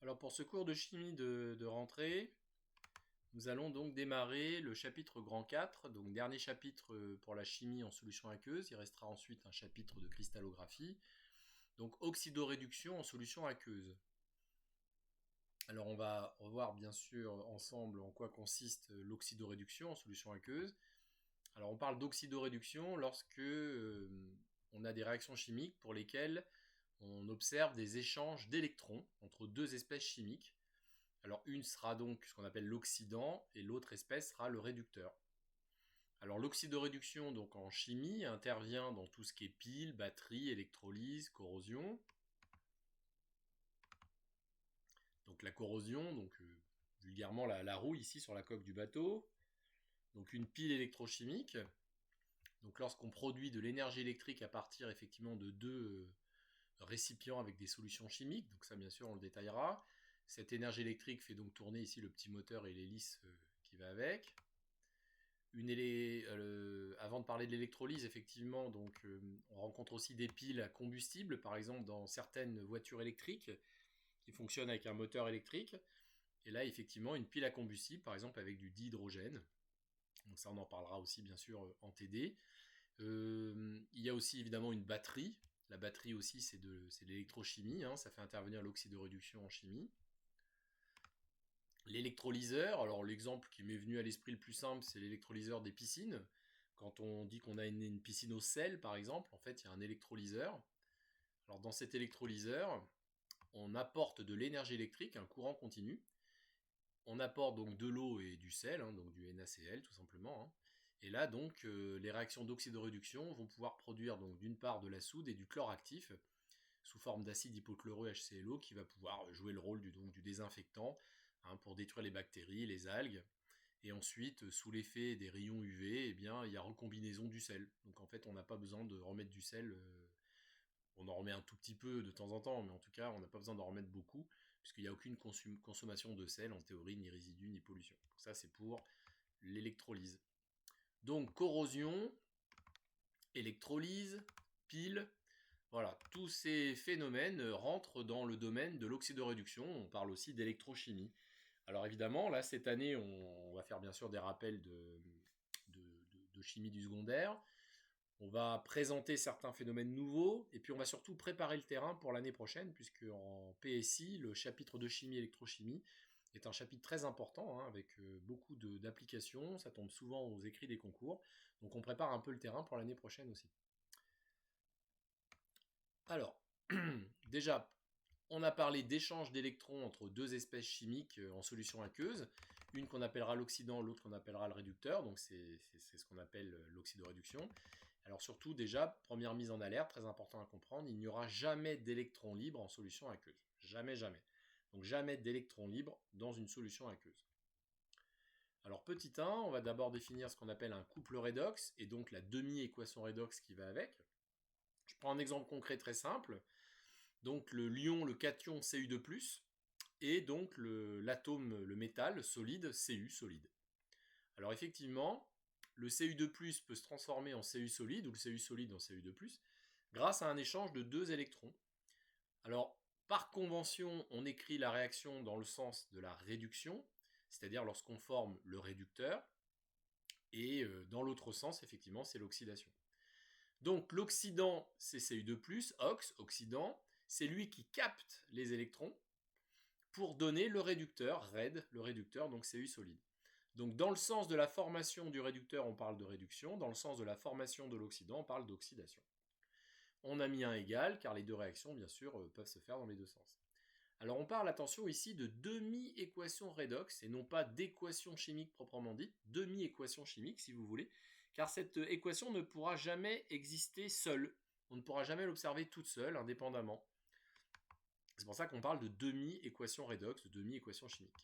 Alors pour ce cours de chimie de rentrée, nous allons donc démarrer le chapitre grand 4, donc dernier chapitre pour la chimie en solution aqueuse. Il restera ensuite un chapitre de cristallographie, donc oxydoréduction en solution aqueuse. Alors on va revoir bien sûr ensemble en quoi consiste l'oxydoréduction en solution aqueuse. Alors on parle d'oxydoréduction lorsque on a des réactions chimiques pour lesquelles on observe des échanges d'électrons entre deux espèces chimiques. Alors une sera donc ce qu'on appelle l'oxydant et l'autre espèce sera le réducteur. Alors l'oxydoréduction donc en chimie intervient dans tout ce qui est piles, batteries, électrolyse, corrosion. Donc la corrosion, vulgairement la roue ici sur la coque du bateau. Donc une pile électrochimique. Donc lorsqu'on produit de l'énergie électrique à partir effectivement de deux récipients avec des solutions chimiques, donc ça bien sûr on le détaillera. Cette énergie électrique fait donc tourner ici le petit moteur et l'hélice qui va avec. Avant de parler de l'électrolyse, effectivement, on rencontre aussi des piles à combustible, par exemple dans certaines voitures électriques qui fonctionnent avec un moteur électrique. Et là, effectivement, une pile à combustible, par exemple avec du dihydrogène. Donc ça, on en parlera aussi, bien sûr, en TD. Il y a aussi évidemment une batterie. La batterie aussi, c'est de l'électrochimie. Ça fait intervenir l'oxydoréduction en chimie. L'électrolyseur, alors l'exemple qui m'est venu à l'esprit le plus simple, c'est l'électrolyseur des piscines. Quand on dit qu'on a une piscine au sel, par exemple, en fait, il y a un électrolyseur. Alors dans cet électrolyseur, on apporte de l'énergie électrique, un courant continu. On apporte donc de l'eau et du sel, donc du NaCl tout simplement. Et là, les réactions d'oxydoréduction vont pouvoir produire donc d'une part de la soude et du chlore actif sous forme d'acide hypochloreux HClO qui va pouvoir jouer le rôle du désinfectant pour détruire les bactéries, les algues. Et ensuite, sous l'effet des rayons UV, il y a recombinaison du sel. Donc en fait, on n'a pas besoin de remettre du sel. On en remet un tout petit peu de temps en temps, mais en tout cas, on n'a pas besoin d'en remettre beaucoup, puisqu'il n'y a aucune consommation de sel, en théorie, ni résidus, ni pollution. Donc ça, c'est pour l'électrolyse. Donc corrosion, électrolyse, pile, voilà, tous ces phénomènes rentrent dans le domaine de l'oxydoréduction. On parle aussi d'électrochimie. Alors évidemment, là, cette année, on va faire bien sûr des rappels de chimie du secondaire. On va présenter certains phénomènes nouveaux, et puis on va surtout préparer le terrain pour l'année prochaine, puisque en PSI, le chapitre de chimie électrochimie est un chapitre très important, avec beaucoup d'applications. Ça tombe souvent aux écrits des concours. Donc on prépare un peu le terrain pour l'année prochaine aussi. Alors, déjà, on a parlé d'échange d'électrons entre deux espèces chimiques en solution aqueuse, une qu'on appellera l'oxydant, l'autre qu'on appellera le réducteur, donc c'est ce qu'on appelle l'oxydoréduction. Alors surtout, déjà, première mise en alerte, très important à comprendre, il n'y aura jamais d'électrons libres en solution aqueuse. Jamais, jamais. Donc jamais d'électrons libres dans une solution aqueuse. Alors petit 1, on va d'abord définir ce qu'on appelle un couple redox, et donc la demi-équation redox qui va avec. Je prends un exemple concret très simple. Donc le lion, le cation Cu2+, et donc l'atome, le métal solide, Cu solide. Alors effectivement, le Cu2+, peut se transformer en Cu solide, ou le Cu solide en Cu2+, grâce à un échange de deux électrons. Alors, par convention, on écrit la réaction dans le sens de la réduction, c'est-à-dire lorsqu'on forme le réducteur, et dans l'autre sens, effectivement, c'est l'oxydation. Donc l'oxydant, c'est Cu2+, oxydant, c'est lui qui capte les électrons pour donner le réducteur, RED, le réducteur, donc Cu solide. Donc dans le sens de la formation du réducteur, on parle de réduction, dans le sens de la formation de l'oxydant, on parle d'oxydation. On a mis un égal, car les deux réactions, bien sûr, peuvent se faire dans les deux sens. Alors on parle, attention ici, de demi-équation redox, et non pas d'équation chimique proprement dite, demi-équation chimique si vous voulez, car cette équation ne pourra jamais exister seule. On ne pourra jamais l'observer toute seule, indépendamment. C'est pour ça qu'on parle de demi-équation redox, de demi-équation chimique.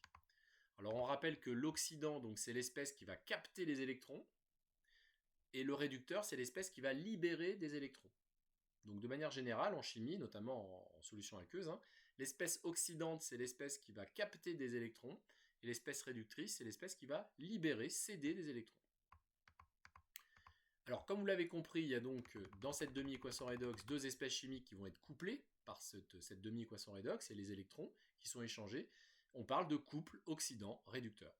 Alors on rappelle que l'oxydant, donc c'est l'espèce qui va capter les électrons, et le réducteur, c'est l'espèce qui va libérer des électrons. Donc de manière générale, en chimie, notamment en solution aqueuse, l'espèce oxydante, c'est l'espèce qui va capter des électrons, et l'espèce réductrice, c'est l'espèce qui va libérer, céder des électrons. Alors, comme vous l'avez compris, il y a donc dans cette demi-équation redox deux espèces chimiques qui vont être couplées par cette demi-équation redox et les électrons qui sont échangés. On parle de couple oxydant-réducteur.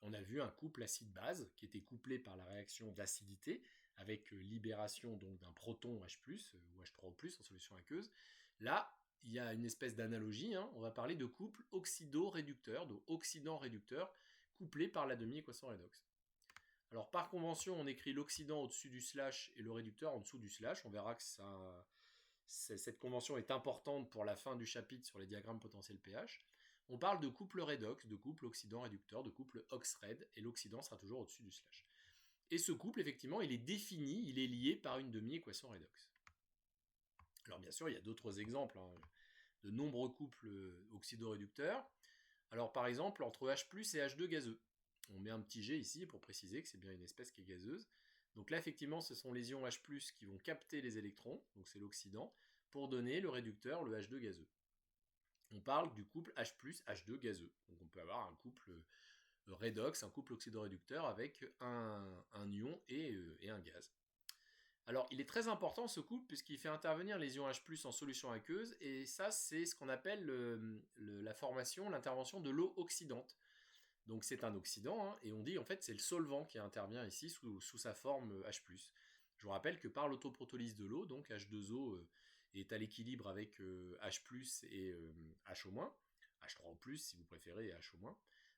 On a vu un couple acide-base qui était couplé par la réaction d'acidité avec libération donc d'un proton H+, ou H3O+, en solution aqueuse. Là, il y a une espèce d'analogie, hein. On va parler de couple oxydo-réducteur, donc oxydant-réducteur, couplé par la demi-équation redox. Alors par convention, on écrit l'oxydant au-dessus du slash et le réducteur en dessous du slash. On verra que cette convention est importante pour la fin du chapitre sur les diagrammes potentiels pH. On parle de couple redox, de couple oxydant-réducteur, de couple ox-red, et l'oxydant sera toujours au-dessus du slash. Et ce couple, effectivement, il est défini, il est lié par une demi-équation redox. Alors bien sûr, il y a d'autres exemples, hein, de nombreux couples oxydo-réducteurs. Alors par exemple, entre H+, et H2 gazeux. On met un petit G ici pour préciser que c'est bien une espèce qui est gazeuse. Donc là, effectivement, ce sont les ions H+, qui vont capter les électrons, donc c'est l'oxydant, pour donner le réducteur, le H2 gazeux. On parle du couple H+, H2 gazeux. Donc on peut avoir un couple redox, un couple oxydoréducteur avec un ion et un gaz. Alors, il est très important ce couple puisqu'il fait intervenir les ions H+, en solution aqueuse, et ça, c'est ce qu'on appelle la formation, l'intervention de l'eau oxydante. Donc c'est un oxydant, hein, et on dit en fait c'est le solvant qui intervient ici sous sa forme H+. Je vous rappelle que par l'autoprotolyse de l'eau, donc H2O est à l'équilibre avec H+, et H-, H3O+, si vous préférez, et H-.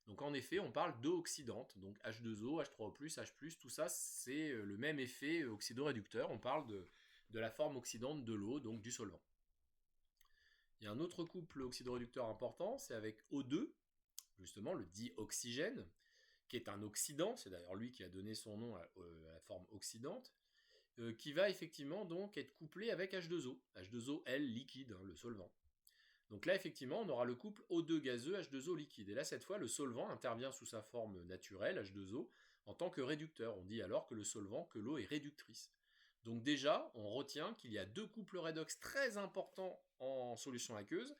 Donc en effet, on parle d'eau oxydante, donc H2O, H3O+, H+, tout ça c'est le même effet oxydoréducteur, on parle de la forme oxydante de l'eau, donc du solvant. Il y a un autre couple oxydoréducteur important, c'est avec O2, justement le dioxygène, qui est un oxydant, c'est d'ailleurs lui qui a donné son nom à la forme oxydante, qui va effectivement donc être couplé avec H2O, H2OL liquide, hein, le solvant. Donc là, effectivement, on aura le couple O2 gazeux, H2O liquide. Et là, cette fois, le solvant intervient sous sa forme naturelle, H2O, en tant que réducteur. On dit alors que le solvant, que l'eau est réductrice. Donc déjà, on retient qu'il y a deux couples redox très importants en solution aqueuse.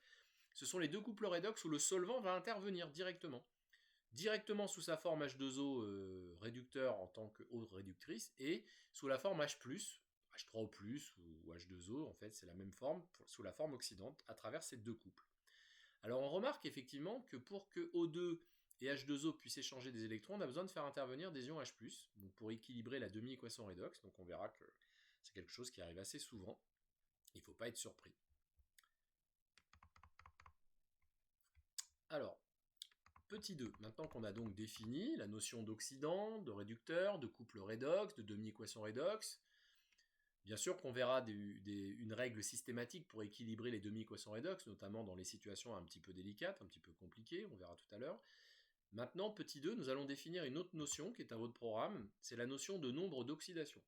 Ce sont les deux couples redox où le solvant va intervenir directement sous sa forme H2O réducteur en tant qu'eau réductrice, et sous la forme H+, H3O+, ou H2O, en fait c'est la même forme, sous la forme oxydante, à travers ces deux couples. Alors on remarque effectivement que pour que O2 et H2O puissent échanger des électrons, on a besoin de faire intervenir des ions H+, donc pour équilibrer la demi-équation redox, donc on verra que c'est quelque chose qui arrive assez souvent, il ne faut pas être surpris. Alors, petit 2, maintenant qu'on a donc défini la notion d'oxydant, de réducteur, de couple redox, de demi-équation redox, bien sûr qu'on verra une règle systématique pour équilibrer les demi-équations redox, notamment dans les situations un petit peu délicates, un petit peu compliquées, on verra tout à l'heure. Maintenant, petit 2, nous allons définir une autre notion qui est à votre programme, c'est la notion de nombre d'oxydation.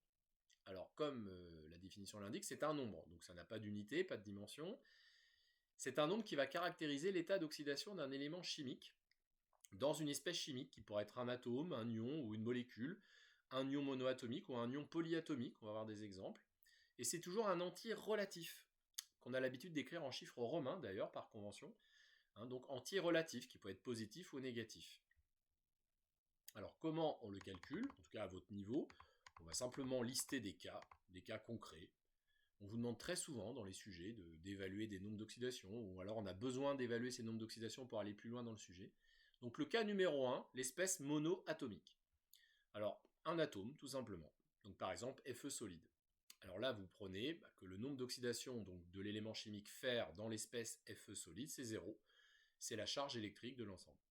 Alors, comme la définition l'indique, c'est un nombre, donc ça n'a pas d'unité, pas de dimension. C'est un nombre qui va caractériser l'état d'oxydation d'un élément chimique dans une espèce chimique qui pourrait être un atome, un ion ou une molécule, un ion monoatomique ou un ion polyatomique, on va voir des exemples. Et c'est toujours un entier relatif, qu'on a l'habitude d'écrire en chiffres romains d'ailleurs par convention, hein, donc entier relatif qui peut être positif ou négatif. Alors comment on le calcule, en tout cas à votre niveau? On va simplement lister des cas concrets. On vous demande très souvent dans les sujets d'évaluer des nombres d'oxydation, ou alors on a besoin d'évaluer ces nombres d'oxydation pour aller plus loin dans le sujet. Donc le cas numéro 1, l'espèce monoatomique. Alors, un atome, tout simplement. Donc par exemple, Fe solide. Alors là, vous prenez que le nombre d'oxydation de l'élément chimique fer dans l'espèce Fe solide, c'est 0. C'est la charge électrique de l'ensemble.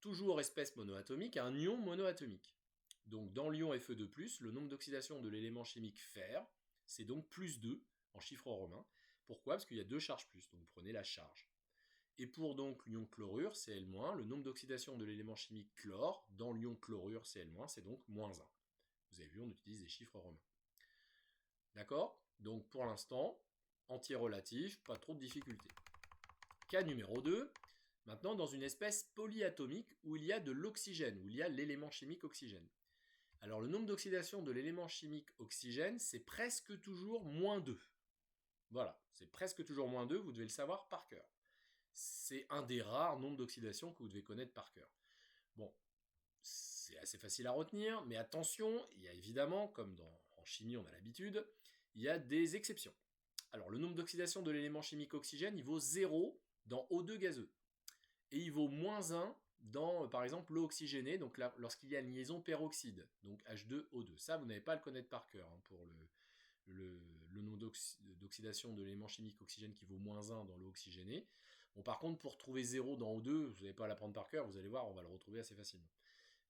Toujours espèce monoatomique, un ion monoatomique. Donc dans l'ion Fe2+, le nombre d'oxydation de l'élément chimique fer, c'est donc plus 2 en chiffres romains. Pourquoi? Parce qu'il y a deux charges plus, donc vous prenez la charge. Et pour donc l'ion chlorure, Cl-, le nombre d'oxydation de l'élément chimique chlore dans l'ion chlorure, Cl-, c'est donc moins 1. Vous avez vu, on utilise des chiffres romains. D'accord? Donc pour l'instant, entier relatif, pas trop de difficultés. Cas numéro 2, maintenant dans une espèce polyatomique où il y a de l'oxygène, où il y a l'élément chimique oxygène. Alors le nombre d'oxydation de l'élément chimique oxygène, c'est presque toujours moins 2. Voilà, c'est presque toujours moins 2, vous devez le savoir par cœur. C'est un des rares nombres d'oxydation que vous devez connaître par cœur. Bon, c'est assez facile à retenir, mais attention, il y a évidemment, comme en chimie on a l'habitude, il y a des exceptions. Alors le nombre d'oxydation de l'élément chimique oxygène, il vaut 0 dans O2 gazeux. Et il vaut moins 1 dans, par exemple, l'eau oxygénée, donc là, lorsqu'il y a une liaison peroxyde, donc H2O2. Ça, vous n'avez pas à le connaître par cœur hein, pour le nombre d'oxydation de l'élément chimique oxygène qui vaut moins 1 dans l'eau oxygénée. Bon, par contre, pour trouver 0 dans O2, vous n'avez pas à l'apprendre par cœur, vous allez voir, on va le retrouver assez facilement.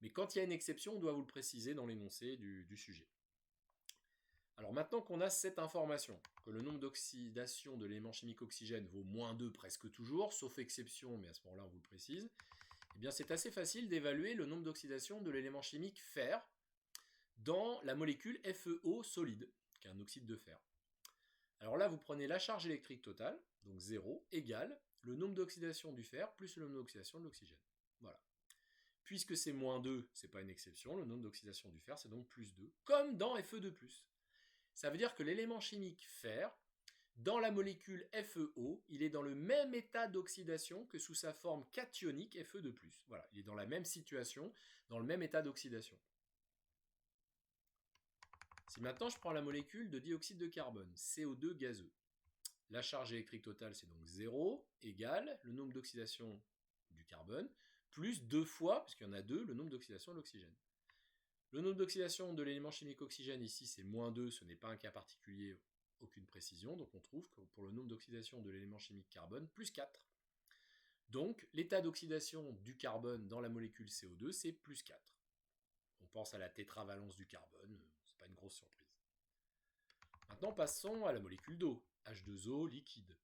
Mais quand il y a une exception, on doit vous le préciser dans l'énoncé du sujet. Alors maintenant qu'on a cette information, que le nombre d'oxydation de l'élément chimique oxygène vaut moins 2 presque toujours, sauf exception, mais à ce moment-là on vous le précise, eh bien c'est assez facile d'évaluer le nombre d'oxydation de l'élément chimique fer dans la molécule FeO solide, qui est un oxyde de fer. Alors là, vous prenez la charge électrique totale, donc 0, égale le nombre d'oxydation du fer plus le nombre d'oxydation de l'oxygène. Voilà. Puisque c'est moins 2, c'est pas une exception, le nombre d'oxydation du fer, c'est donc plus 2, comme dans Fe2+. Ça veut dire que l'élément chimique fer, dans la molécule FeO, il est dans le même état d'oxydation que sous sa forme cationique Fe2+. Voilà, il est dans la même situation, dans le même état d'oxydation. Si maintenant je prends la molécule de dioxyde de carbone, CO2 gazeux, la charge électrique totale c'est donc 0, égale le nombre d'oxydation du carbone, plus 2 fois, puisqu'il y en a 2, le nombre d'oxydation de l'oxygène. Le nombre d'oxydation de l'élément chimique oxygène ici c'est moins 2, ce n'est pas un cas particulier, aucune précision, donc on trouve que pour le nombre d'oxydation de l'élément chimique carbone, plus 4. Donc l'état d'oxydation du carbone dans la molécule CO2 c'est plus 4. On pense à la tétravalence du carbone, c'est pas une grosse surprise. Maintenant passons à la molécule d'eau, H2O liquide.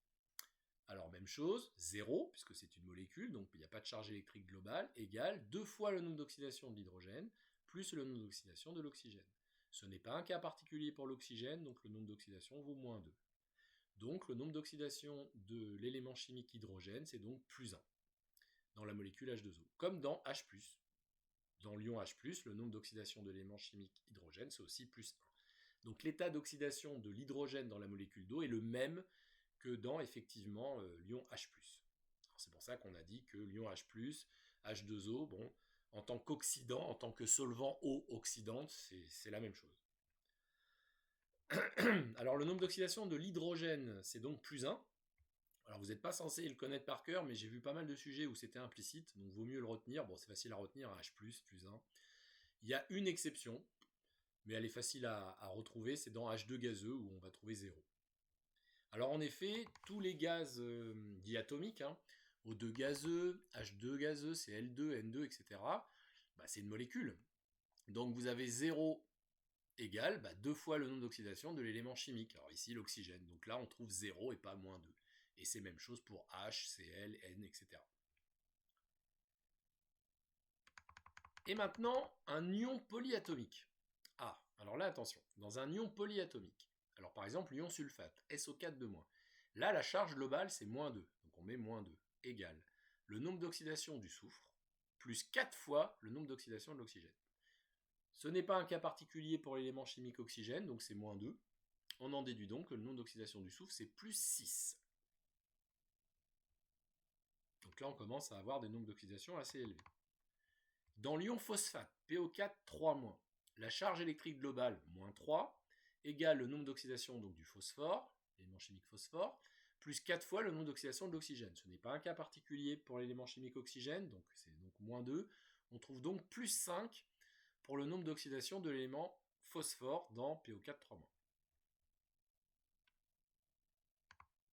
Alors même chose, 0, puisque c'est une molécule, donc il n'y a pas de charge électrique globale, égale 2 fois le nombre d'oxydation de l'hydrogène, plus le nombre d'oxydation de l'oxygène. Ce n'est pas un cas particulier pour l'oxygène, donc le nombre d'oxydation vaut moins 2. Donc le nombre d'oxydation de l'élément chimique hydrogène, c'est donc plus 1 dans la molécule H2O, comme dans H+. Dans l'ion H+, le nombre d'oxydation de l'élément chimique hydrogène, c'est aussi plus 1. Donc l'état d'oxydation de l'hydrogène dans la molécule d'eau est le même que dans effectivement l'ion H+. C'est pour ça qu'on a dit que l'ion H+, H2O, bon, en tant qu'oxydant, en tant que solvant eau oxydante, c'est la même chose. Alors le nombre d'oxydation de l'hydrogène, c'est donc plus 1. Alors vous n'êtes pas censé le connaître par cœur, mais j'ai vu pas mal de sujets où c'était implicite, donc vaut mieux le retenir. Bon, c'est facile à retenir, H+, plus 1. Il y a une exception, mais elle est facile à retrouver, c'est dans H2 gazeux où on va trouver 0. Alors en effet, tous les gaz diatomiques, hein, O2 gazeux, H2 gazeux, Cl2, N2, etc., bah, c'est une molécule. Donc vous avez 0 égale 2 fois le nombre d'oxydation de l'élément chimique. Alors ici l'oxygène, donc là on trouve 0 et pas moins 2. Et c'est même chose pour H, Cl, N, etc. Et maintenant, un ion polyatomique. Ah, alors là attention, dans un ion polyatomique, alors par exemple l'ion sulfate, SO4 de-. Là, la charge globale, c'est moins 2. Donc on met moins 2, égale le nombre d'oxydation du soufre, plus 4 fois le nombre d'oxydation de l'oxygène. Ce n'est pas un cas particulier pour l'élément chimique oxygène, donc c'est moins 2. On en déduit donc que le nombre d'oxydation du soufre, c'est plus 6. Donc là, on commence à avoir des nombres d'oxydation assez élevés. Dans l'ion phosphate, PO4 3-, la charge électrique globale, moins 3, égale le nombre d'oxydation donc du phosphore, l'élément chimique phosphore, plus 4 fois le nombre d'oxydation de l'oxygène. Ce n'est pas un cas particulier pour l'élément chimique oxygène, donc c'est donc moins 2. On trouve donc plus 5 pour le nombre d'oxydation de l'élément phosphore dans PO4 3-.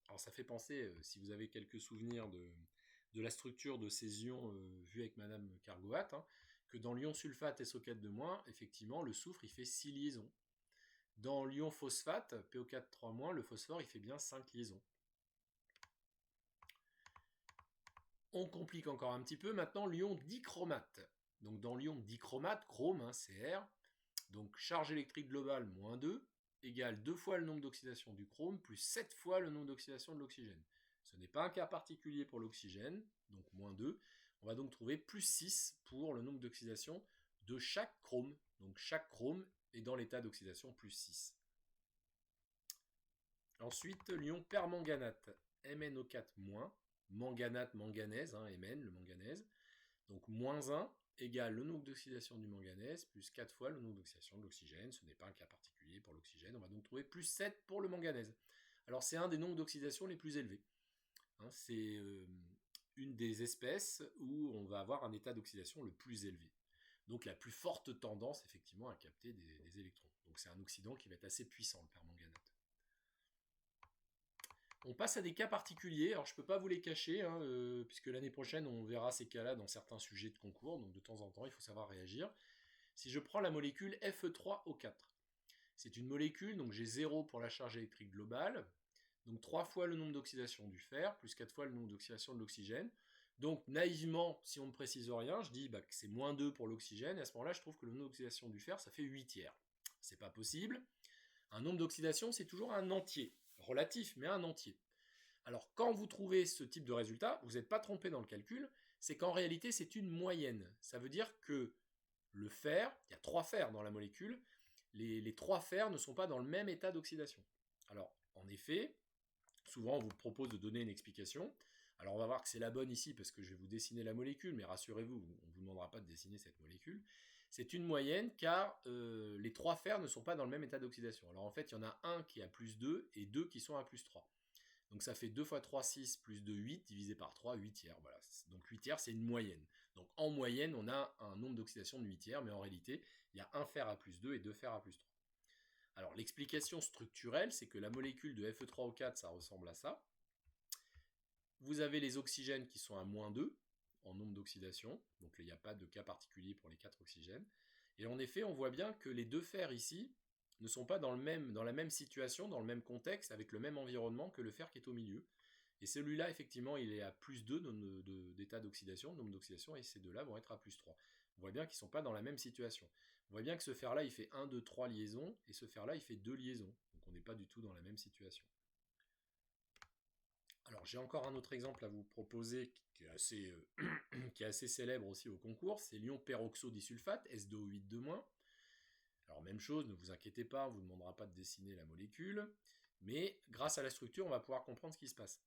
Alors ça fait penser, si vous avez quelques souvenirs de la structure de ces ions vus avec Madame Cargoat, hein, que dans l'ion sulfate SO4 de-, effectivement, le soufre il fait 6 liaisons. Dans l'ion phosphate, PO4 3-, le phosphore il fait bien 5 liaisons. On complique encore un petit peu maintenant l'ion dichromate. Donc dans l'ion dichromate, chrome, hein, Cr, donc charge électrique globale moins 2, égale 2 fois le nombre d'oxydation du chrome, plus 7 fois le nombre d'oxydation de l'oxygène. Ce n'est pas un cas particulier pour l'oxygène, donc moins 2. On va donc trouver plus 6 pour le nombre d'oxydation de chaque chrome. Donc chaque chrome est dans l'état d'oxydation plus 6. Ensuite, l'ion permanganate, MnO4-, manganate, manganèse, hein, Mn, le manganèse. Donc moins 1 égale le nombre d'oxydation du manganèse plus 4 fois le nombre d'oxydation de l'oxygène. Ce n'est pas un cas particulier pour l'oxygène. On va donc trouver plus 7 pour le manganèse. Alors c'est un des nombres d'oxydation les plus élevés. Hein, c'est une des espèces où on va avoir un état d'oxydation le plus élevé. Donc la plus forte tendance effectivement à capter des électrons. Donc c'est un oxydant qui va être assez puissant, le permanganate. On passe à des cas particuliers, alors je ne peux pas vous les cacher, hein, puisque l'année prochaine on verra ces cas-là dans certains sujets de concours, donc de temps en temps il faut savoir réagir. Si je prends la molécule Fe3O4, c'est une molécule, donc j'ai 0 pour la charge électrique globale, donc 3 fois le nombre d'oxydation du fer, plus 4 fois le nombre d'oxydation de l'oxygène. Donc naïvement, si on ne me précise rien, je dis que c'est moins 2 pour l'oxygène, et à ce moment-là je trouve que le nombre d'oxydation du fer, ça fait 8 tiers. C'est pas possible. Un nombre d'oxydation, c'est toujours un entier, relatif, mais un entier. Alors quand vous trouvez ce type de résultat, vous n'êtes pas trompé dans le calcul, c'est qu'en réalité c'est une moyenne. Ça veut dire que le fer, il y a 3 fers dans la molécule, les 3 fers ne sont pas dans le même état d'oxydation. Alors en effet, souvent on vous propose de donner une explication. Alors on va voir que c'est la bonne ici parce que je vais vous dessiner la molécule, mais rassurez-vous, on ne vous demandera pas de dessiner cette molécule. C'est une moyenne car les 3 fers ne sont pas dans le même état d'oxydation. Alors en fait, il y en a un qui est à plus 2 et 2 qui sont à plus 3. Donc ça fait 2 fois 3, 6, plus 2, 8, divisé par 3, 8 tiers. Voilà. Donc 8 tiers, c'est une moyenne. Donc en moyenne, on a un nombre d'oxydation de 8 tiers, mais en réalité, il y a un fer à plus 2 et 2 fers à plus 3. Alors l'explication structurelle, c'est que la molécule de Fe3O4, ça ressemble à ça. Vous avez les oxygènes qui sont à moins 2 en nombre d'oxydation, donc il n'y a pas de cas particulier pour les 4 oxygènes. Et en effet, on voit bien que les 2 fers ici ne sont pas dans la même situation, dans le même contexte, avec le même environnement que le fer qui est au milieu. Et celui-là, effectivement, il est à plus 2 d'état d'oxydation, nombre d'oxydation, et ces deux-là vont être à plus 3. On voit bien qu'ils ne sont pas dans la même situation. On voit bien que ce fer-là, il fait 1, 2, 3 liaisons, et ce fer-là, il fait 2 liaisons. Donc on n'est pas du tout dans la même situation. Alors j'ai encore un autre exemple à vous proposer qui est assez célèbre aussi au concours, c'est l'ion peroxodisulfate, S2O8-. Alors même chose, ne vous inquiétez pas, on ne vous demandera pas de dessiner la molécule, mais grâce à la structure, on va pouvoir comprendre ce qui se passe.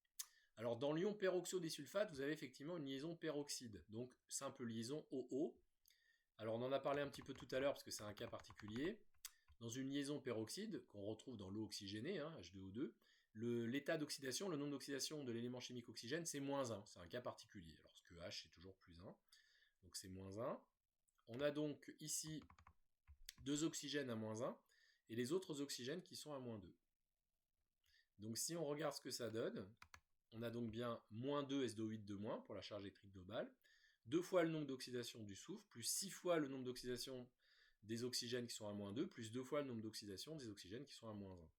Alors dans l'ion peroxodisulfate, vous avez effectivement une liaison peroxyde, donc simple liaison OO. Alors on en a parlé un petit peu tout à l'heure parce que c'est un cas particulier. Dans une liaison peroxyde, qu'on retrouve dans l'eau oxygénée, H2O2, l'état d'oxydation, le nombre d'oxydation de l'élément chimique oxygène, c'est moins 1. C'est un cas particulier, alors que H, c'est toujours plus 1. Donc c'est moins 1. On a donc ici 2 oxygènes à moins 1 et les autres oxygènes qui sont à moins 2. Donc si on regarde ce que ça donne, on a donc bien moins 2 SO8 pour la charge électrique globale, 2 fois le nombre d'oxydation du soufre, plus 6 fois le nombre d'oxydation des oxygènes qui sont à moins 2, plus 2 fois le nombre d'oxydation des oxygènes qui sont à moins 1.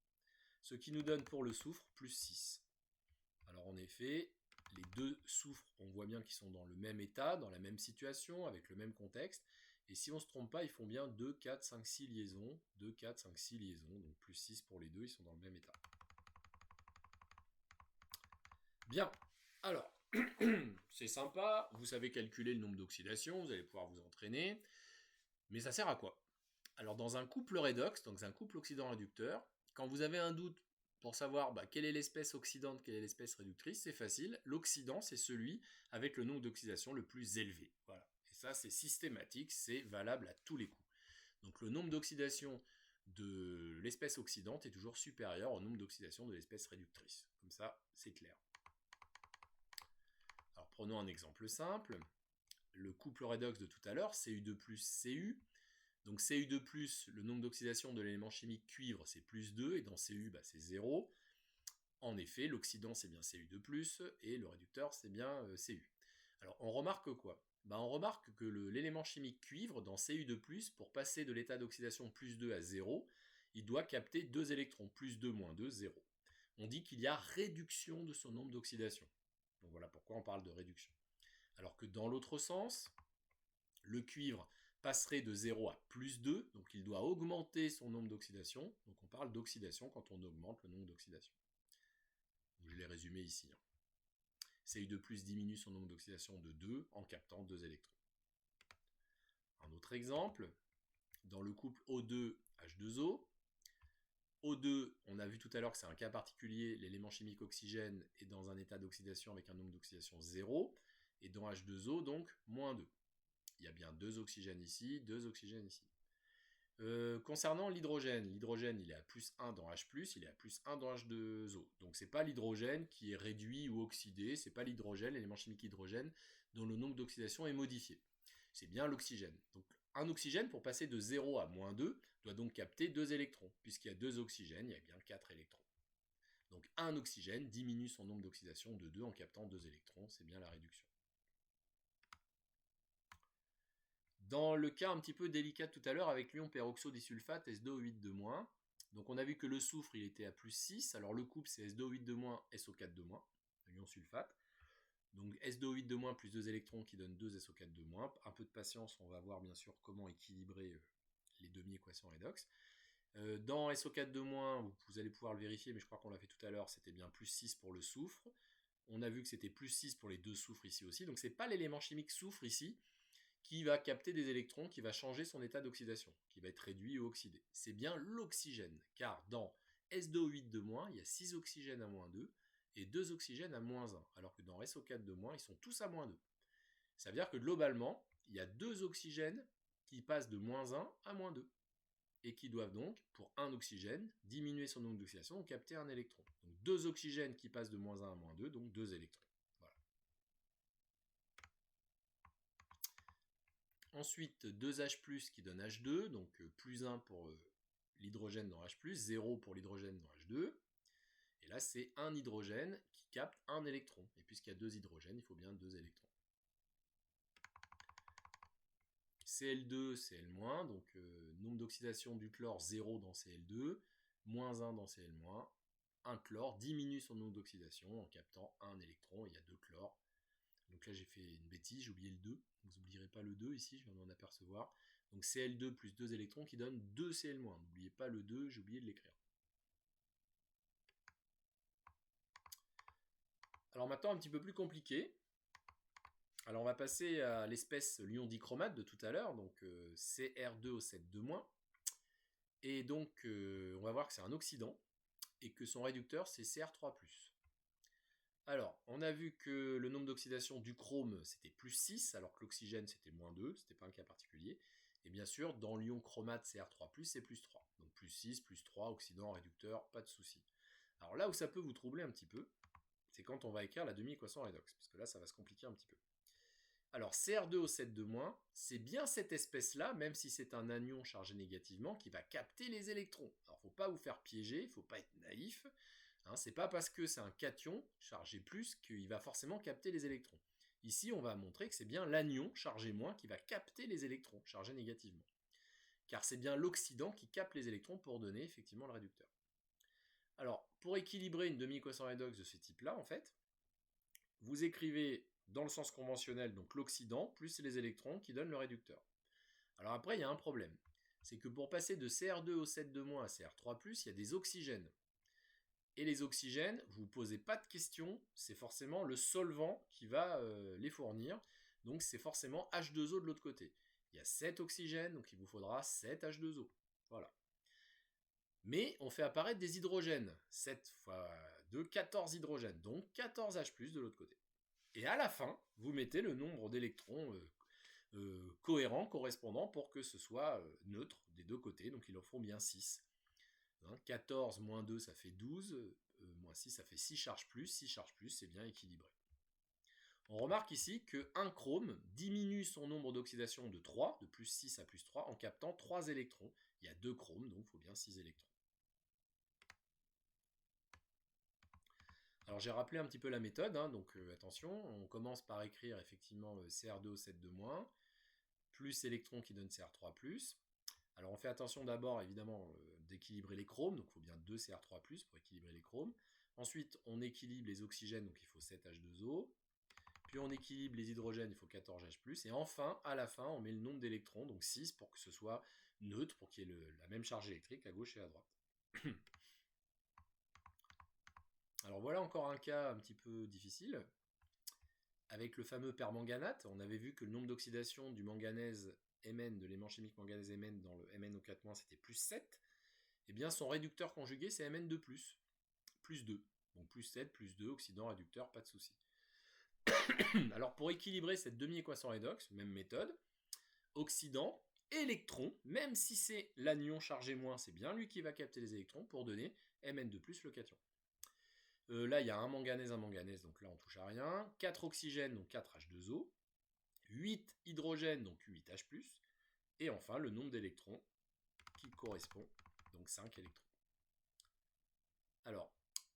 Ce qui nous donne pour le soufre plus 6. Alors en effet, les deux soufres, on voit bien qu'ils sont dans le même état, dans la même situation, avec le même contexte. Et si on ne se trompe pas, ils font bien 2, 4, 5, 6 liaisons. 2, 4, 5, 6 liaisons. Donc plus 6 pour les deux, ils sont dans le même état. Bien. Alors, c'est sympa. Vous savez calculer le nombre d'oxydations. Vous allez pouvoir vous entraîner. Mais ça sert à quoi? Alors, dans un couple redox, donc un couple oxydant-réducteur, quand vous avez un doute pour savoir quelle est l'espèce oxydante, quelle est l'espèce réductrice, c'est facile. L'oxydant, c'est celui avec le nombre d'oxydation le plus élevé. Voilà. Et ça, c'est systématique, c'est valable à tous les coups. Donc le nombre d'oxydation de l'espèce oxydante est toujours supérieur au nombre d'oxydation de l'espèce réductrice. Comme ça, c'est clair. Alors prenons un exemple simple. Le couple redox de tout à l'heure, Cu2 plus Cu. Donc Cu2+, le nombre d'oxydation de l'élément chimique cuivre, c'est plus 2, et dans Cu, c'est 0. En effet, l'oxydant, c'est bien Cu2+, et le réducteur, c'est bien Cu. Alors, on remarque quoi? On remarque que l'élément chimique cuivre, dans Cu2+, pour passer de l'état d'oxydation plus 2 à 0, il doit capter 2 électrons, plus 2, moins 2, 0. On dit qu'il y a réduction de son nombre d'oxydation. Donc voilà pourquoi on parle de réduction. Alors que dans l'autre sens, le cuivre passerait de 0 à plus 2, donc il doit augmenter son nombre d'oxydation. Donc on parle d'oxydation quand on augmente le nombre d'oxydation. Je l'ai résumé ici. Cu2+ diminue son nombre d'oxydation de 2 en captant 2 électrons. Un autre exemple, dans le couple O2H2O, O2, on a vu tout à l'heure que c'est un cas particulier, l'élément chimique oxygène est dans un état d'oxydation avec un nombre d'oxydation 0, Et dans H2O, donc, -2. Il y a bien 2 oxygènes ici, 2 oxygènes ici. Concernant l'hydrogène, l'hydrogène il est à +1 dans H+, il est à +1 dans H2O. Donc c'est pas l'hydrogène qui est réduit ou oxydé, c'est pas l'hydrogène, l'élément chimique hydrogène, dont le nombre d'oxydation est modifié. C'est bien l'oxygène. Donc un oxygène, pour passer de 0 à -2, doit donc capter 2 électrons. Puisqu'il y a 2 oxygènes, il y a bien 4 électrons. Donc un oxygène diminue son nombre d'oxydation de 2 en captant 2 électrons, c'est bien la réduction. Dans le cas un petit peu délicat tout à l'heure avec l'ion peroxodisulfate SO8-, donc on a vu que le soufre il était à +6, alors le couple c'est SO8-, SO4-, l'ion sulfate. Donc SO8- plus 2 électrons qui donnent 2 SO4-. Un peu de patience, on va voir bien sûr comment équilibrer les demi-équations redox. Dans SO4-, vous allez pouvoir le vérifier, mais je crois qu'on l'a fait tout à l'heure, c'était bien +6 pour le soufre. On a vu que c'était +6 pour les deux soufres ici aussi, donc c'est pas l'élément chimique soufre ici qui va capter des électrons, qui va changer son état d'oxydation, qui va être réduit ou oxydé. C'est bien l'oxygène, car dans SO8-, il y a 6 oxygènes à -2 et 2 oxygènes à -1, alors que dans SO4-, ils sont tous à -2. Ça veut dire que globalement, il y a 2 oxygènes qui passent de -1 à -2, et qui doivent donc, pour un oxygène, diminuer son nombre d'oxydation ou capter un électron. Donc 2 oxygènes qui passent de -1 à -2, donc 2 électrons. Voilà. Ensuite, 2H+, qui donne H2, donc +1 pour l'hydrogène dans H+, 0 pour l'hydrogène dans H2. Et là, c'est un hydrogène qui capte un électron. Et puisqu'il y a 2 hydrogènes, il faut bien 2 électrons. Cl2, Cl-, donc nombre d'oxydation du chlore 0 dans Cl2, -1 dans Cl-, un chlore diminue son nombre d'oxydation en captant un électron, il y a 2 chlores. Donc là j'ai fait une bêtise, j'ai oublié le 2, vous n'oublierez pas le 2 ici, je viens d'en apercevoir. Donc Cl2 plus 2 électrons qui donnent 2 Cl-, n'oubliez pas le 2, j'ai oublié de l'écrire. Alors maintenant un petit peu plus compliqué. Alors on va passer à l'espèce l'ion dichromate de tout à l'heure, donc Cr2O7-. Et donc on va voir que c'est un oxydant et que son réducteur c'est Cr3+. Alors, on a vu que le nombre d'oxydation du chrome c'était +6, alors que l'oxygène c'était -2, c'était pas un cas particulier. Et bien sûr, dans l'ion chromate Cr3+, c'est +3. Donc +6, +3, oxydant, réducteur, pas de souci. Alors là où ça peut vous troubler un petit peu, c'est quand on va écrire la demi-équation redox, parce que là ça va se compliquer un petit peu. Alors Cr2O7-, c'est bien cette espèce-là, même si c'est un anion chargé négativement, qui va capter les électrons. Alors faut pas vous faire piéger, il faut pas être naïf. Hein, c'est pas parce que c'est un cation chargé plus qu'il va forcément capter les électrons. Ici, on va montrer que c'est bien l'anion chargé moins qui va capter les électrons chargés négativement. Car c'est bien l'oxydant qui capte les électrons pour donner effectivement le réducteur. Alors, pour équilibrer une demi-équation redox de ce type-là, en fait, vous écrivez dans le sens conventionnel, donc l'oxydant plus les électrons qui donnent le réducteur. Alors après, il y a un problème. C'est que pour passer de Cr2O7- à Cr3+, il y a des oxygènes. Et les oxygènes, vous ne vous posez pas de questions, c'est forcément le solvant qui va les fournir. Donc c'est forcément H2O de l'autre côté. Il y a 7 oxygènes, donc il vous faudra 7 H2O. Voilà. Mais on fait apparaître des hydrogènes. 7 fois 2, 14 hydrogènes. Donc 14 H+, de l'autre côté. Et à la fin, vous mettez le nombre d'électrons cohérents, correspondants, pour que ce soit neutre des deux côtés. Donc il en faut bien 6. 14 moins 2, ça fait 12. Moins 6, ça fait 6 charges plus. 6 charges plus, c'est bien équilibré. On remarque ici qu'un chrome diminue son nombre d'oxydation de 3, de plus 6 à plus 3, en captant 3 électrons. Il y a 2 chromes, donc il faut bien 6 électrons. Alors j'ai rappelé un petit peu la méthode, hein, donc attention, on commence par écrire effectivement Cr2O7-, plus électrons qui donnent Cr3+. Alors on fait attention d'abord évidemment d'équilibrer les chromes, donc il faut bien 2 Cr3+, pour équilibrer les chromes. Ensuite on équilibre les oxygènes, donc il faut 7 H2O. Puis on équilibre les hydrogènes, il faut 14 H+. Et enfin, à la fin, on met le nombre d'électrons, donc 6, pour que ce soit neutre, pour qu'il y ait la même charge électrique à gauche et à droite. Alors voilà encore un cas un petit peu difficile. Avec le fameux permanganate, on avait vu que le nombre d'oxydation du manganèse Mn, de l'élément chimique manganèse Mn dans le MnO4-, c'était plus 7. Et bien son réducteur conjugué, c'est Mn2+, plus 2. Donc plus 7, plus 2, oxydant, réducteur, pas de souci. Alors pour équilibrer cette demi-équation redox, même méthode, oxydant, électron, même si c'est l'anion chargé moins, c'est bien lui qui va capter les électrons pour donner Mn2+, le cation. Là, il y a un manganèse, donc là on touche à rien. 4 oxygènes, donc 4H2O. 8 hydrogènes, donc 8H+. Et enfin, le nombre d'électrons qui correspond, donc 5 électrons. Alors,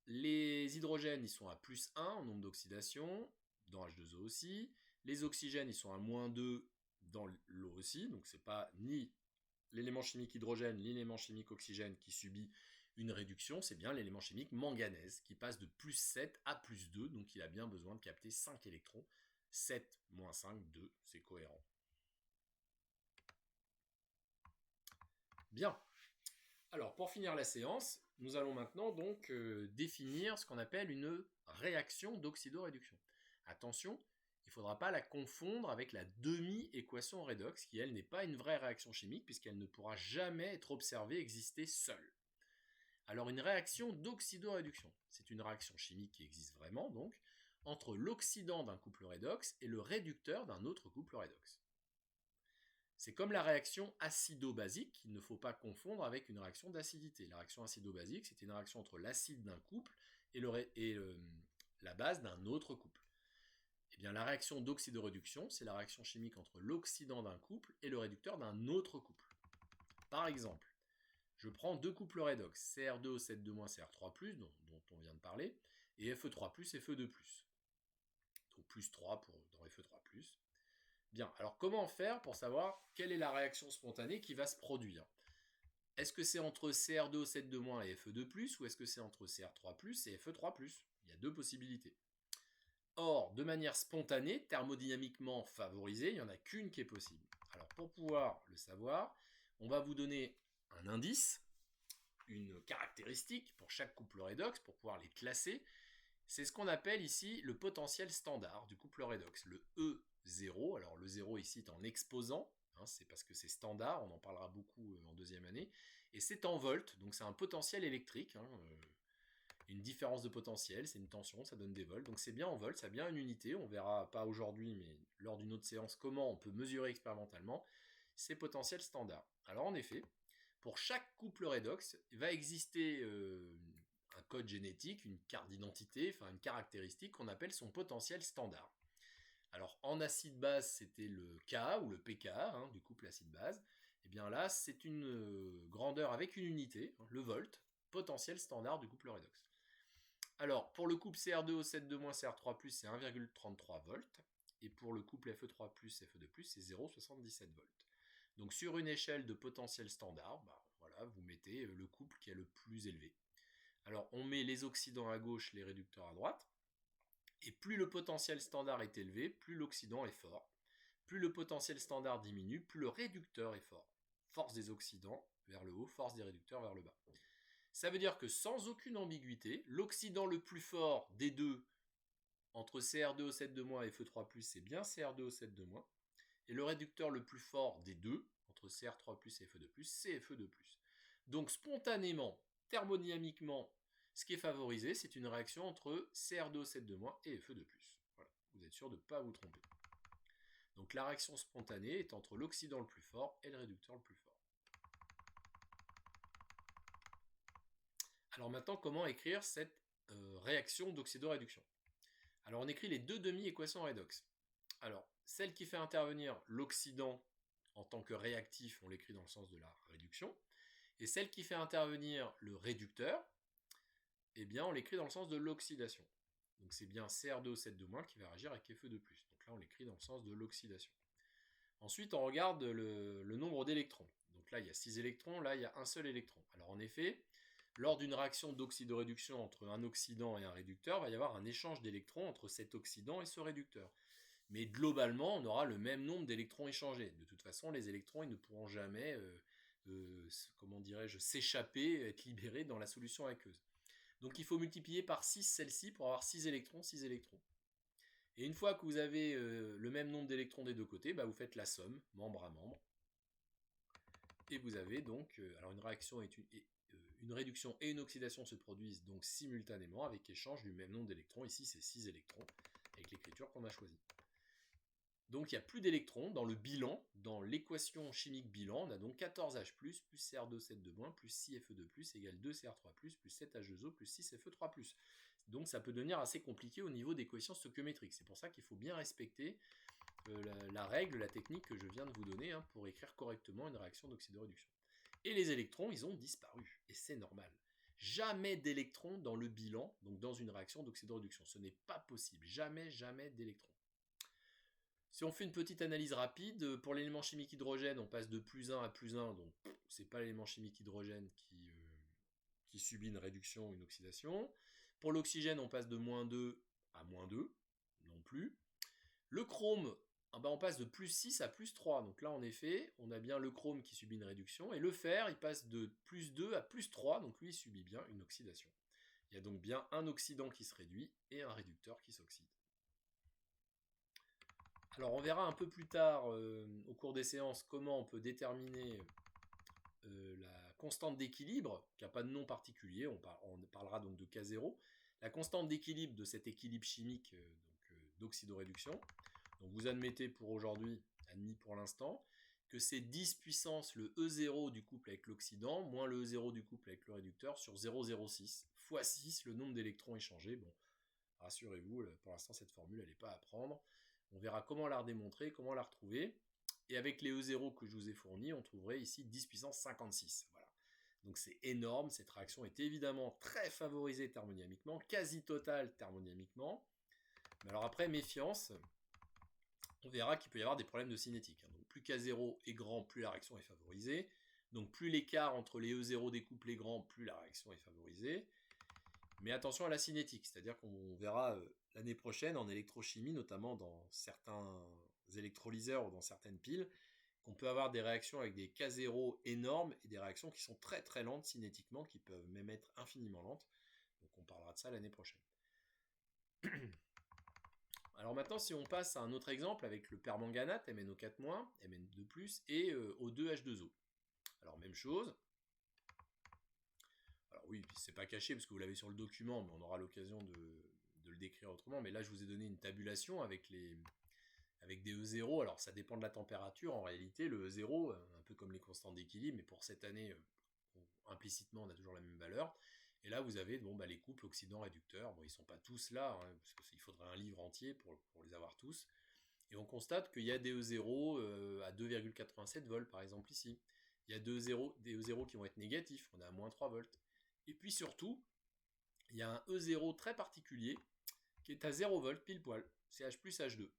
les hydrogènes, ils sont à +1 en nombre d'oxydation, dans H2O aussi. Les oxygènes, ils sont à -2 dans l'eau aussi, donc c'est pas ni l'élément chimique hydrogène, ni l'élément chimique oxygène qui subit une réduction, c'est bien l'élément chimique manganèse qui passe de +7 à +2, donc il a bien besoin de capter 5 électrons. 7 moins 5, 2, c'est cohérent. Bien. Alors, pour finir la séance, nous allons maintenant donc définir ce qu'on appelle une réaction d'oxydoréduction. Attention, il ne faudra pas la confondre avec la demi-équation redox, qui elle n'est pas une vraie réaction chimique, puisqu'elle ne pourra jamais être observée exister seule. Alors, une réaction d'oxydoréduction, c'est une réaction chimique qui existe vraiment, donc, entre l'oxydant d'un couple redox et le réducteur d'un autre couple redox. C'est comme la réaction acido-basique qu'il ne faut pas confondre avec une réaction d'acidité. La réaction acido-basique, c'est une réaction entre l'acide d'un couple et la base d'un autre couple. Eh bien, la réaction d'oxydoréduction, c'est la réaction chimique entre l'oxydant d'un couple et le réducteur d'un autre couple. Par exemple, je prends deux couples redox, Cr2O7 Cr3+, dont on vient de parler, et Fe3+, Fe2+. Donc plus 3 dans Fe3+. Bien, alors comment faire pour savoir quelle est la réaction spontanée qui va se produire? Est-ce que c'est entre Cr2O7 et Fe2+, ou est-ce que c'est entre Cr3+, et Fe3+? Il y a deux possibilités. Or, de manière spontanée, thermodynamiquement favorisée, il n'y en a qu'une qui est possible. Alors pour pouvoir le savoir, on va vous donner un indice, une caractéristique pour chaque couple redox, pour pouvoir les classer. C'est ce qu'on appelle ici le potentiel standard du couple redox, le E0. Alors le 0 ici est en exposant, c'est parce que c'est standard, on en parlera beaucoup en deuxième année, et c'est en volts, donc c'est un potentiel électrique, une différence de potentiel, c'est une tension, ça donne des volts, donc c'est bien en volts, ça a bien une unité, on verra pas aujourd'hui, mais lors d'une autre séance, comment on peut mesurer expérimentalement ces potentiels standards. Alors en effet, pour chaque couple redox, il va exister un code génétique, une carte d'identité, enfin une caractéristique qu'on appelle son potentiel standard. Alors en acide-base, c'était le K ou le pK du couple acide-base. Et bien là, c'est une grandeur avec une unité, le volt, potentiel standard du couple redox. Alors pour le couple Cr2O7 Cr3+, c'est 1,33 volts. Et pour le couple Fe3+, Fe2+, c'est 0,77 volts. Donc sur une échelle de potentiel standard, voilà, vous mettez le couple qui est le plus élevé. Alors on met les oxydants à gauche, les réducteurs à droite. Et plus le potentiel standard est élevé, plus l'oxydant est fort. Plus le potentiel standard diminue, plus le réducteur est fort. Force des oxydants vers le haut, force des réducteurs vers le bas. Ça veut dire que sans aucune ambiguïté, l'oxydant le plus fort des deux, entre Cr2O7 et Fe3+, c'est bien Cr2O7, et le réducteur le plus fort des deux, entre Cr3+, et Fe2+, c'est Fe2+. Donc spontanément, thermodynamiquement, ce qui est favorisé, c'est une réaction entre Cr2O7 et Fe2+. Voilà, vous êtes sûr de ne pas vous tromper. Donc la réaction spontanée est entre l'oxydant le plus fort et le réducteur le plus fort. Alors maintenant, comment écrire cette réaction d'oxydoréduction? Alors on écrit les deux demi-équations redox. Alors, celle qui fait intervenir l'oxydant en tant que réactif, on l'écrit dans le sens de la réduction. Et celle qui fait intervenir le réducteur, eh bien, on l'écrit dans le sens de l'oxydation. Donc c'est bien Cr2O7 qui va réagir avec Fe2+. Donc là, on l'écrit dans le sens de l'oxydation. Ensuite, on regarde le nombre d'électrons. Donc là, il y a 6 électrons, là, il y a un seul électron. Alors en effet, lors d'une réaction d'oxydoréduction entre un oxydant et un réducteur, il va y avoir un échange d'électrons entre cet oxydant et ce réducteur. Mais globalement, on aura le même nombre d'électrons échangés. De toute façon, les électrons ils ne pourront jamais s'échapper, être libérés dans la solution aqueuse. Donc il faut multiplier par 6 celle-ci pour avoir 6 électrons, 6 électrons. Et une fois que vous avez le même nombre d'électrons des deux côtés, vous faites la somme, membre à membre. Et vous avez donc, alors une réaction une réduction et une oxydation se produisent donc simultanément avec échange du même nombre d'électrons. Ici c'est 6 électrons. avec l'écriture qu'on a choisie. Donc il n'y a plus d'électrons dans le bilan, dans l'équation chimique bilan, on a donc 14H+, plus Cr2, plus 6Fe2+, égale 2Cr3+, plus 7H2O, plus 6Fe3+. Donc ça peut devenir assez compliqué au niveau des coefficients stoichiométriques. C'est pour ça qu'il faut bien respecter la règle, la technique que je viens de vous donner pour écrire correctement une réaction d'oxydoréduction. Et les électrons, ils ont disparu, et c'est normal. Jamais d'électrons dans le bilan, donc dans une réaction d'oxydoréduction. Ce n'est pas possible, jamais d'électrons. Si on fait une petite analyse rapide, pour l'élément chimique hydrogène, on passe de +1 à +1, donc c'est pas l'élément chimique hydrogène qui subit une réduction ou une oxydation. Pour l'oxygène, on passe de -2 à -2, non plus. Le chrome, on passe de +6 à +3, donc là en effet, on a bien le chrome qui subit une réduction, et le fer, il passe de +2 à +3, donc lui il subit bien une oxydation. Il y a donc bien un oxydant qui se réduit et un réducteur qui s'oxyde. Alors on verra un peu plus tard au cours des séances comment on peut déterminer la constante d'équilibre, qui n'a pas de nom particulier, on parlera donc de K0, la constante d'équilibre de cet équilibre chimique d'oxydoréduction. Donc vous admettez pour aujourd'hui, admis pour l'instant, que c'est 10 puissance le E0 du couple avec l'oxydant, moins le E0 du couple avec le réducteur sur 0,06, fois 6, le nombre d'électrons échangés. Bon, rassurez-vous, pour l'instant cette formule elle n'est pas à prendre. On verra comment la redémontrer, comment la retrouver. Et avec les E0 que je vous ai fournis, on trouverait ici 10 puissance 56. Voilà. Donc c'est énorme, cette réaction est évidemment très favorisée thermodynamiquement, quasi totale thermodynamiquement. Mais alors après, méfiance, on verra qu'il peut y avoir des problèmes de cinétique. Donc plus K0 est grand, plus la réaction est favorisée. Donc plus l'écart entre les E0 des couples est grand, plus la réaction est favorisée. Mais attention à la cinétique, c'est-à-dire qu'on verra l'année prochaine en électrochimie, notamment dans certains électrolyseurs ou dans certaines piles, qu'on peut avoir des réactions avec des K0 énormes et des réactions qui sont très très lentes cinétiquement, qui peuvent même être infiniment lentes. Donc on parlera de ça l'année prochaine. Alors maintenant, si on passe à un autre exemple avec le permanganate, MnO4-, Mn2+, et O2H2O. Alors même chose. Alors oui, c'est pas caché parce que vous l'avez sur le document, mais on aura l'occasion de le décrire autrement. Mais là, je vous ai donné une tabulation avec des E0. Alors ça dépend de la température. En réalité, le E0, un peu comme les constantes d'équilibre, mais pour cette année, implicitement, on a toujours la même valeur. Et là, vous avez les couples oxydants-réducteurs. Bon, ils ne sont pas tous là, parce qu'il faudrait un livre entier pour les avoir tous. Et on constate qu'il y a des E0 à 2,87 volts, par exemple, ici. Il y a des E0 qui vont être négatifs, on a à -3 volts. Et puis surtout, il y a un E0 très particulier qui est à 0 volts pile poil, c'est H plus H2.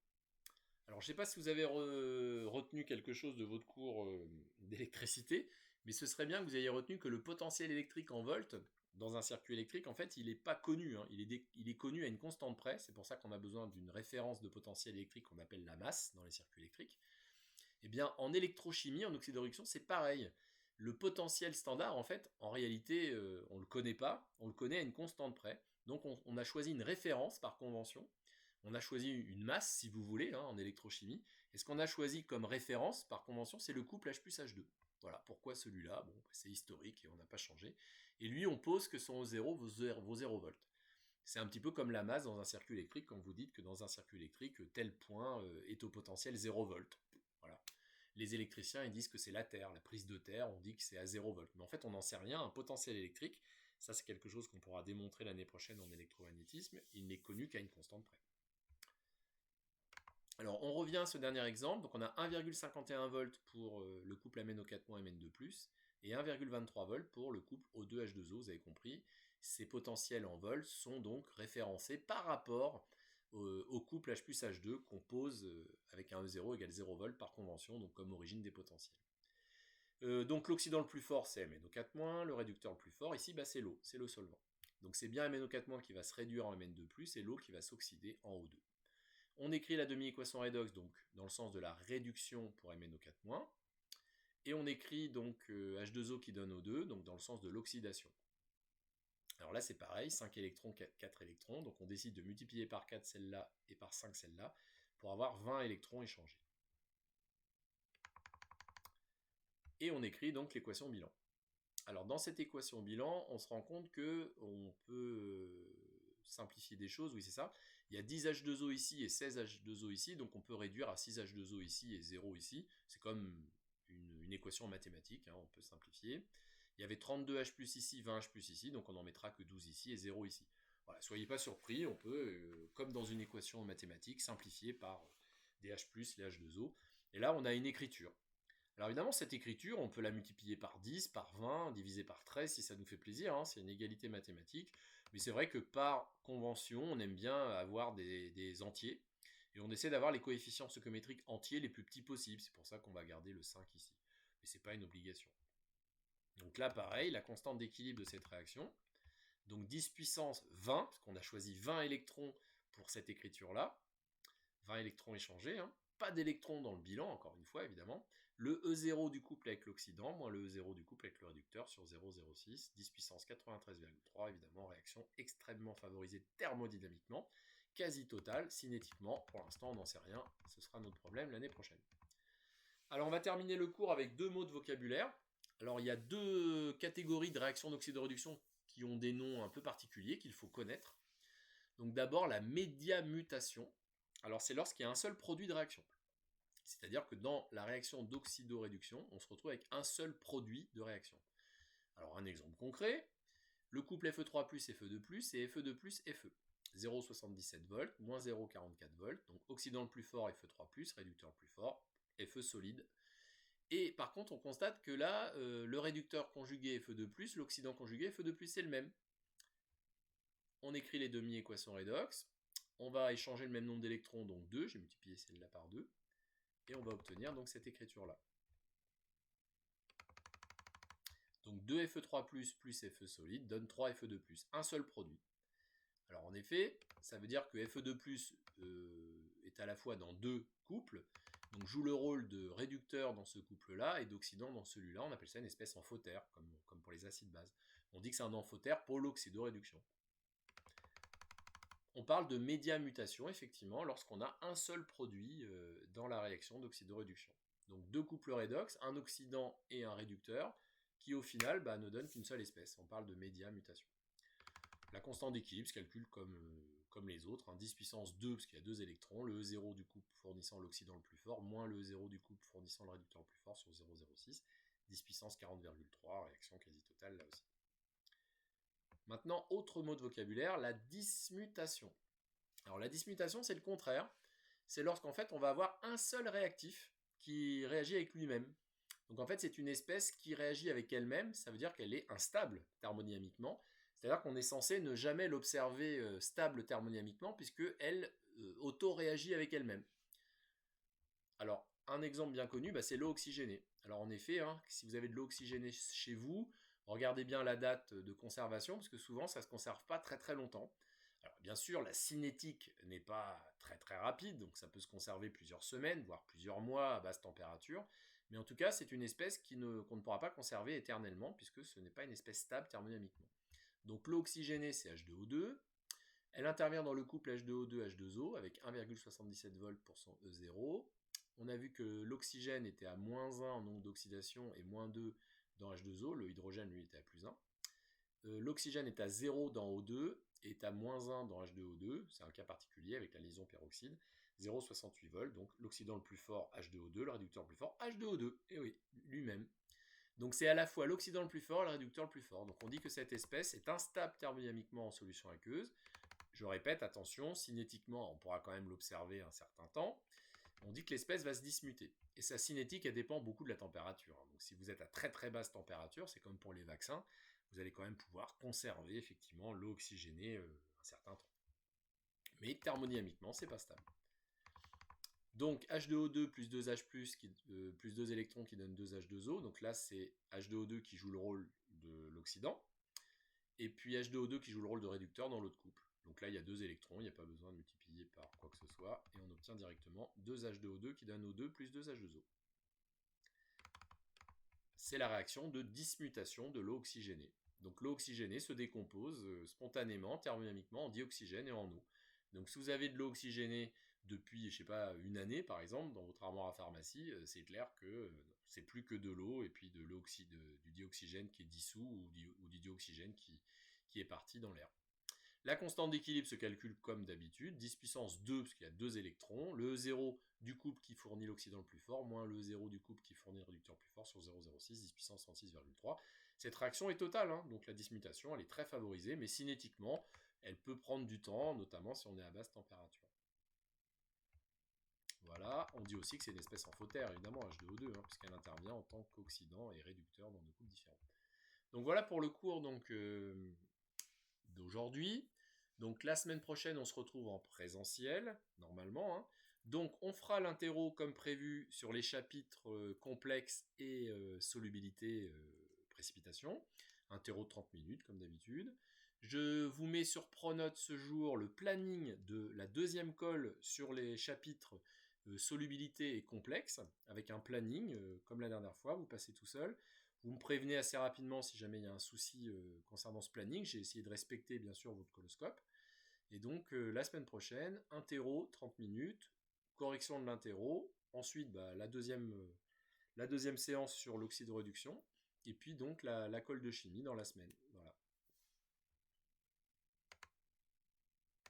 Alors je ne sais pas si vous avez retenu quelque chose de votre cours d'électricité, mais ce serait bien que vous ayez retenu que le potentiel électrique en volts, dans un circuit électrique, en fait, il n'est pas connu. Il est connu à une constante près, c'est pour ça qu'on a besoin d'une référence de potentiel électrique qu'on appelle la masse dans les circuits électriques. Eh bien, en électrochimie, en oxydoréduction, c'est pareil. Le potentiel standard, en fait, en réalité, on ne le connaît pas, on le connaît à une constante près. Donc on a choisi une référence par convention, on a choisi une masse, si vous voulez, en électrochimie, et ce qu'on a choisi comme référence par convention, c'est le couple H plus H2. Voilà, pourquoi celui-là? Bon, c'est historique et on n'a pas changé. Et lui, on pose que son E0 vaut 0 volts. C'est un petit peu comme la masse dans un circuit électrique, quand vous dites que dans un circuit électrique, tel point est au potentiel 0 volts. Voilà. Les électriciens, ils disent que c'est la Terre, la prise de terre, on dit que c'est à 0 volts. Mais en fait, on n'en sait rien. Un potentiel électrique, ça c'est quelque chose qu'on pourra démontrer l'année prochaine en électromagnétisme, il n'est connu qu'à une constante près. Alors, on revient à ce dernier exemple. Donc, on a 1,51 volts pour le couple MnO4- Mn2+, et 1,23 volts pour le couple O2H2O, vous avez compris. Ces potentiels en volts sont donc référencés par rapport au couple H plus H2 qu'on pose avec un E0 égale 0 volts par convention, donc comme origine des potentiels. Donc l'oxydant le plus fort, c'est MnO4-, le réducteur le plus fort, ici c'est l'eau, c'est le solvant. Donc c'est bien MnO4- qui va se réduire en Mn2+, et l'eau qui va s'oxyder en O2. On écrit la demi-équation redox donc dans le sens de la réduction pour MnO4-, et on écrit donc H2O qui donne O2, donc dans le sens de l'oxydation. Alors là c'est pareil, 5 électrons, 4 électrons, donc on décide de multiplier par 4 celle-là et par 5 celle-là, pour avoir 20 électrons échangés. Et on écrit donc l'équation bilan. Alors dans cette équation bilan, on se rend compte qu'on peut simplifier des choses, oui c'est ça. Il y a 10 H2O ici et 16 H2O ici, donc on peut réduire à 6 H2O ici et 0 ici. C'est comme une équation mathématique, hein, on peut simplifier. Il y avait 32 H plus ici, 20 H plus ici, donc on n'en mettra que 12 ici et 0 ici. Voilà, soyez pas surpris, on peut, comme dans une équation mathématique, simplifier par des H plus, les H2O. Et là, on a une écriture. Alors évidemment, cette écriture, on peut la multiplier par 10, par 20, diviser par 13 si ça nous fait plaisir, hein, c'est une égalité mathématique. Mais c'est vrai que par convention, on aime bien avoir des entiers. Et on essaie d'avoir les coefficients stoichiométriques entiers les plus petits possibles. C'est pour ça qu'on va garder le 5 ici. Mais ce n'est pas une obligation. Donc là, pareil, la constante d'équilibre de cette réaction. Donc 10 puissance 20, parce qu'on a choisi 20 électrons pour cette écriture-là. 20 électrons échangés, hein. Pas d'électrons dans le bilan, encore une fois, évidemment. Le E0 du couple avec l'oxydant, moins le E0 du couple avec le réducteur sur 0,06, 10 puissance 93,3, évidemment, réaction extrêmement favorisée thermodynamiquement, quasi totale, cinétiquement, pour l'instant on n'en sait rien, ce sera notre problème l'année prochaine. Alors on va terminer le cours avec 2 mots de vocabulaire. Alors il y a 2 catégories de réactions d'oxydoréduction qui ont des noms un peu particuliers qu'il faut connaître. Donc d'abord la médiamutation. Alors c'est lorsqu'il y a un seul produit de réaction. C'est-à-dire que dans la réaction d'oxydoréduction, on se retrouve avec un seul produit de réaction. Alors un exemple concret, le couple Fe3+, Fe2+, et Fe2+, Fe. 0,77 volts, moins 0,44 volts, donc oxydant le plus fort Fe3+, réducteur le plus fort, Fe solide. Et par contre, on constate que là, le réducteur conjugué Fe2+, l'oxydant conjugué Fe2+, c'est le même. On écrit les demi-équations redox, on va échanger le même nombre d'électrons, donc 2, j'ai multiplié celle-là par 2, et on va obtenir donc cette écriture-là. Donc 2 Fe3+, plus Fe solide donne 3 Fe2+, un seul produit. Alors en effet, ça veut dire que Fe2+, est à la fois dans 2 couples, donc joue le rôle de réducteur dans ce couple-là et d'oxydant dans celui-là. On appelle ça une espèce amphotère, comme pour les acides bases. On dit que c'est un amphotère pour l'oxydoréduction. On parle de médiamutation, effectivement, lorsqu'on a un seul produit dans la réaction d'oxydoréduction. Donc 2 couples redox, un oxydant et un réducteur, qui au final ne donnent qu'une seule espèce. On parle de médiamutation. La constante d'équilibre se calcule comme les autres, hein, 10 puissance 2 parce qu'il y a 2 électrons, le E0 du couple fournissant l'oxydant le plus fort, moins le E0 du couple fournissant le réducteur le plus fort sur 0,06, 10 puissance 40,3, réaction quasi totale là aussi. Maintenant, autre mot de vocabulaire, la dismutation. Alors la dismutation, c'est le contraire. C'est lorsqu'en fait, on va avoir un seul réactif qui réagit avec lui-même. Donc en fait, c'est une espèce qui réagit avec elle-même, ça veut dire qu'elle est instable thermodynamiquement. C'est-à-dire qu'on est censé ne jamais l'observer stable thermodynamiquement, puisqu'elle auto-réagit avec elle-même. Alors, un exemple bien connu, c'est l'eau oxygénée. Alors en effet, hein, si vous avez de l'eau oxygénée chez vous, regardez bien la date de conservation, parce que souvent, ça ne se conserve pas très très longtemps. Alors bien sûr, la cinétique n'est pas très très rapide, donc ça peut se conserver plusieurs semaines, voire plusieurs mois à basse température. Mais en tout cas, c'est une espèce qu'on ne pourra pas conserver éternellement, puisque ce n'est pas une espèce stable thermodynamiquement. Donc l'eau oxygénée, c'est H2O2. Elle intervient dans le couple H2O2-H2O avec 1,77 volts pour son E0. On a vu que l'oxygène était à moins 1 en nombre d'oxydation et moins 2 dans H2O. Le hydrogène, lui, était à plus 1. L'oxygène est à 0 dans O2 et est à moins 1 dans H2O2. C'est un cas particulier avec la liaison peroxyde. 0,68 volts. Donc l'oxydant le plus fort, H2O2. Le réducteur le plus fort, H2O2. Et oui, lui-même. Donc c'est à la fois l'oxydant le plus fort et le réducteur le plus fort. Donc on dit que cette espèce est instable thermodynamiquement en solution aqueuse. Je répète, attention, cinétiquement, on pourra quand même l'observer un certain temps. On dit que l'espèce va se dismuter. Et sa cinétique, elle dépend beaucoup de la température. Donc si vous êtes à très très basse température, c'est comme pour les vaccins, vous allez quand même pouvoir conserver effectivement l'eau oxygénée un certain temps. Mais thermodynamiquement, c'est pas stable. Donc H2O2 plus 2H+, plus 2 électrons qui donnent 2 H2O. Donc là, c'est H2O2 qui joue le rôle de l'oxydant. Et puis H2O2 qui joue le rôle de réducteur dans l'autre couple. Donc là, il y a 2 électrons, il n'y a pas besoin de multiplier par quoi que ce soit. Et on obtient directement 2 H2O2 qui donne O2 plus 2 H2O. C'est la réaction de dismutation de l'eau oxygénée. Donc l'eau oxygénée se décompose spontanément, thermodynamiquement, en dioxygène et en eau. Donc si vous avez de l'eau oxygénée depuis, je sais pas, une année par exemple, dans votre armoire à pharmacie, c'est clair que c'est plus que de l'eau et puis du dioxygène qui est dissous ou du dioxygène qui est parti dans l'air. La constante d'équilibre se calcule comme d'habitude, 10 puissance 2, parce qu'il y a 2 électrons, le E0 du couple qui fournit l'oxydant le plus fort, moins le E0 du couple qui fournit le réducteur le plus fort sur 0,06, 10 puissance 36,3. Cette réaction est totale, hein, donc la dismutation, elle est très favorisée, mais cinétiquement, elle peut prendre du temps, notamment si on est à basse température. Voilà, on dit aussi que c'est une espèce amphotère, évidemment, H2O2, hein, puisqu'elle intervient en tant qu'oxydant et réducteur dans deux couples différents. Donc voilà pour le cours d'aujourd'hui. Donc la semaine prochaine, on se retrouve en présentiel, normalement, hein. Donc on fera l'interro comme prévu sur les chapitres complexes et solubilité, précipitation. Interro de 30 minutes, comme d'habitude. Je vous mets sur Pronote ce jour le planning de la deuxième colle sur les chapitres solubilité et complexe, avec un planning, comme la dernière fois, vous passez tout seul. Vous me prévenez assez rapidement si jamais il y a un souci concernant ce planning. J'ai essayé de respecter bien sûr votre coloscope. Et donc la semaine prochaine, interro 30 minutes, correction de l'interro, ensuite la deuxième séance sur l'oxydoréduction, et puis donc la colle de chimie dans la semaine.